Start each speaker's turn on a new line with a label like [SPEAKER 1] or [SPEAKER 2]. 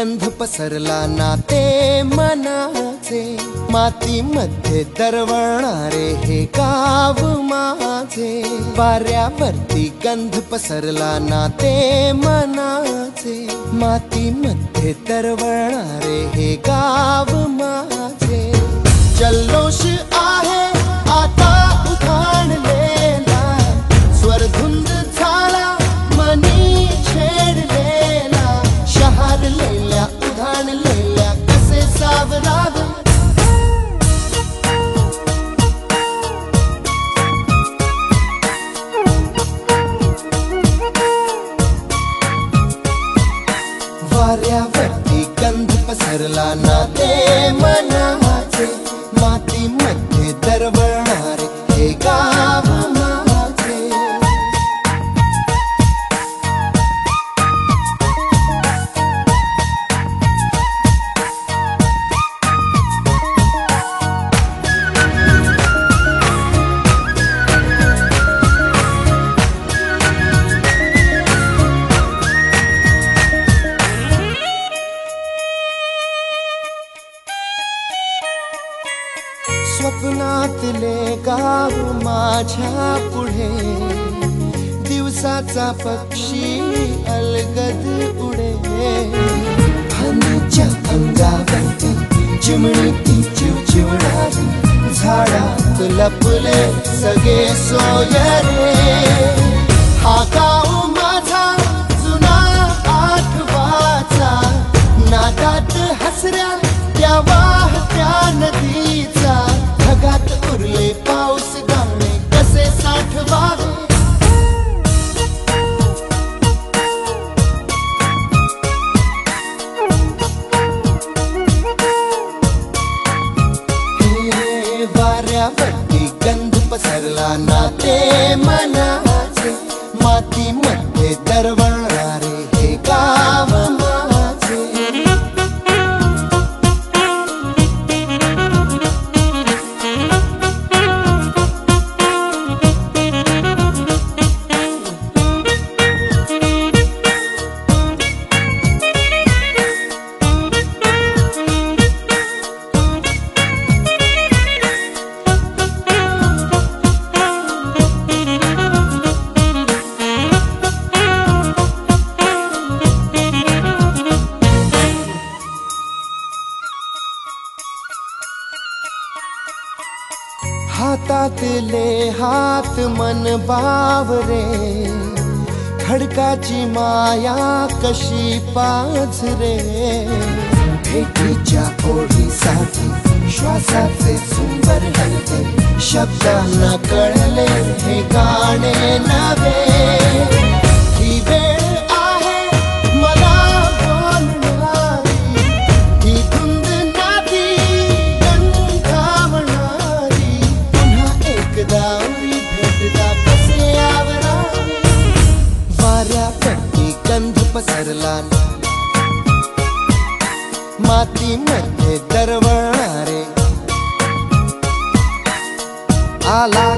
[SPEAKER 1] गंध पसरला नाते मनाचे, मातीमध्ये दरवळणारे हे गाव माझे। वाऱ्यावरती गंध पसरला नाते मनाचे, मातीमध्ये दरवळणारे हे गाव माझे। जल्लोष आहे आता उधाणलेला, स्वरधुंद झाला मनी छेडलेला, शहारलेल्या उधाणलेल्या कसे सावरावे। वाऱ्यावरती गंध पसरला नाते मनाचे, मातीमध्ये दरवळणारे हे गाव माझे। स्वप्नातले गाव माझ्या पुढे, दिवसाचा पक्षी अलगद उडे। फांदीच्या अंगावरती चिमणी चिवचिवणारी, झाडात लपले सगळे सोयरे। हा गाव माझा जुना आठवाचा, नादात हसऱ्या त्या वाहत्या नदीचा, ढगात उरले पाऊस गाणे कसे साठवावे। वाऱ्यावरती गंध पसरला नाते मनाचे, मातीमध्ये दरवळणारे हे गाव माझे। हातातले हात मन बावरे, खडकाची माया कशी पाझरे। भेटीच्या ओढीसाठी श्वासाचे झुंबर हलते, शब्दांना कळले हे गाणे नवे। ही वेळ आहे मला बोलणारी, ही धुंद नाती गंधावणारी, भेटदा कसे आवरावे। वाऱ्यावरती गंध पसरला, मातीमध्ये दरवळणारे आला